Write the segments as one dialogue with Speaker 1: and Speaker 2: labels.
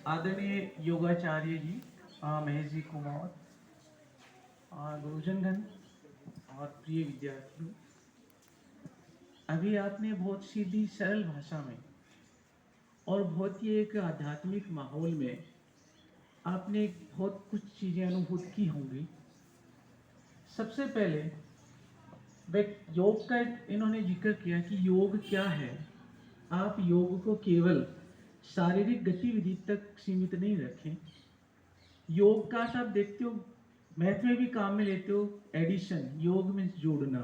Speaker 1: आदरणीय योगाचार्य जी, महेश जी कुमार, गुरुजनगण और प्रिय विद्यार्थियों, अभी आपने बहुत सीधी सरल भाषा में और बहुत ही एक आध्यात्मिक माहौल में आपने बहुत कुछ चीज़ें अनुभूत की होंगी। सबसे पहले योग का इन्होंने जिक्र किया कि योग क्या है। आप योग को केवल शारीरिक गतिविधि तक सीमित नहीं रखें। योग का आप देखते हो, मैथ में भी काम में लेते हो, एडिशन, योग में जोड़ना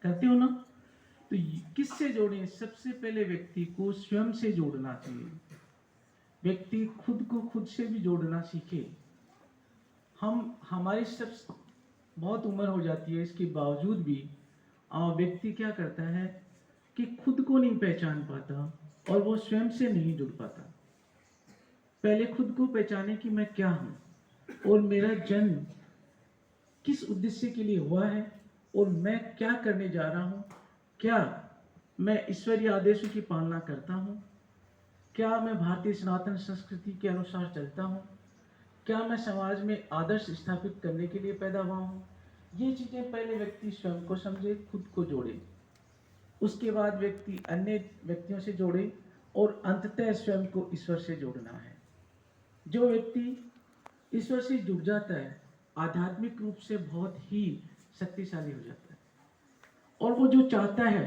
Speaker 1: करते हो ना। तो किससे जोड़ें? सबसे पहले व्यक्ति को स्वयं से जोड़ना चाहिए। व्यक्ति खुद को खुद से भी जोड़ना सीखे। हमारी सब बहुत उम्र हो जाती है, इसके बावजूद भी व्यक्ति क्या करता है कि खुद को नहीं पहचान पाता और वो स्वयं से नहीं जुड़ पाता। पहले खुद को पहचाने कि मैं क्या हूं और मेरा जन्म किस उद्देश्य के लिए हुआ है और मैं क्या करने जा रहा हूं। क्या मैं ईश्वरीय आदेशों की पालना करता हूं? क्या मैं भारतीय सनातन संस्कृति के अनुसार चलता हूं? क्या मैं समाज में आदर्श स्थापित करने के लिए पैदा हुआ हूं? ये चीजें पहले व्यक्ति स्वयं को समझे, खुद को जोड़े। उसके बाद व्यक्ति अन्य व्यक्तियों से जोड़े और अंततः स्वयं को ईश्वर से जोड़ना है। जो व्यक्ति ईश्वर से जुड़ जाता है आध्यात्मिक रूप से बहुत ही शक्तिशाली हो जाता है और वो जो चाहता है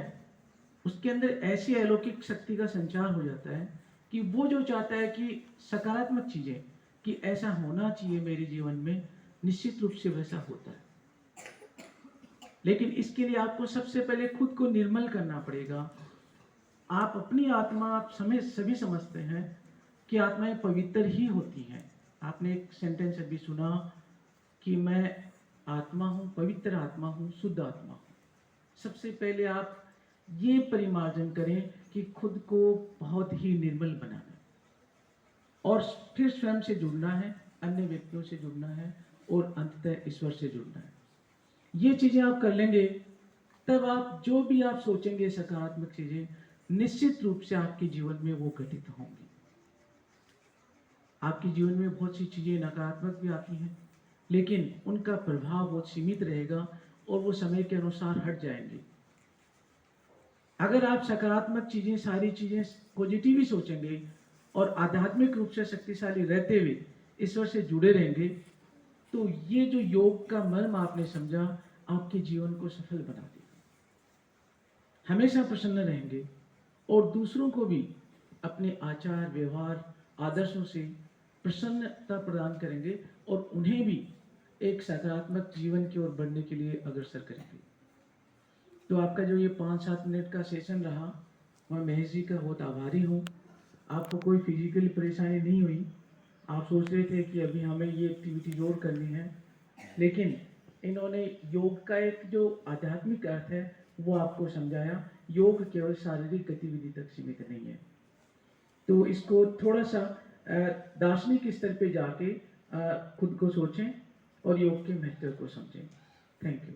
Speaker 1: उसके अंदर ऐसी अलौकिक शक्ति का संचार हो जाता है कि वो जो चाहता है कि सकारात्मक चीजें, कि ऐसा होना चाहिए मेरे जीवन में, निश्चित रूप से वैसा होता है। लेकिन इसके लिए आपको सबसे पहले खुद को निर्मल करना पड़ेगा। आप अपनी आत्मा, आप सभी समझते हैं कि आत्माएं पवित्र ही होती हैं। आपने एक सेंटेंस अभी सुना कि मैं आत्मा हूं, पवित्र आत्मा हूं, शुद्ध आत्मा हूं। सबसे पहले आप ये परिमार्जन करें कि खुद को बहुत ही निर्मल बनाना और फिर स्वयं से जुड़ना है, अन्य व्यक्तियों से जुड़ना है और अंततः ईश्वर से जुड़ना है। ये चीजें आप कर लेंगे, तब आप जो भी आप सोचेंगे सकारात्मक चीजें, निश्चित रूप से आपके जीवन में वो घटित होंगी। आपके जीवन में बहुत सी चीजें नकारात्मक भी आती हैं, लेकिन उनका प्रभाव बहुत सीमित रहेगा और वो समय के अनुसार हट जाएंगे। अगर आप सकारात्मक चीजें, सारी चीजें पॉजिटिव ही सोचेंगे और आध्यात्मिक रूप से शक्तिशाली रहते हुए ईश्वर से जुड़े रहेंगे, तो ये जो योग का मर्म आपने समझा, आपके जीवन को सफल बना देगा। हमेशा प्रसन्न रहेंगे और दूसरों को भी अपने आचार व्यवहार आदर्शों से प्रसन्नता प्रदान करेंगे और उन्हें भी एक सकारात्मक जीवन की ओर बढ़ने के लिए अग्रसर करेंगे। तो आपका जो ये 5-7 मिनट का सेशन रहा, मैं महेश जी का बहुत आभारी हूँ। आपको कोई फिजिकली परेशानी नहीं हुई। आप सोच रहे थे कि अभी हमें ये एक्टिविटी और करनी है, लेकिन इन्होंने योग का एक जो आध्यात्मिक अर्थ है वो आपको समझाया। योग केवल शारीरिक गतिविधि तक सीमित नहीं है। तो इसको थोड़ा सा दार्शनिक स्तर पे जाके खुद को सोचें और योग के महत्व को समझें। Thank you.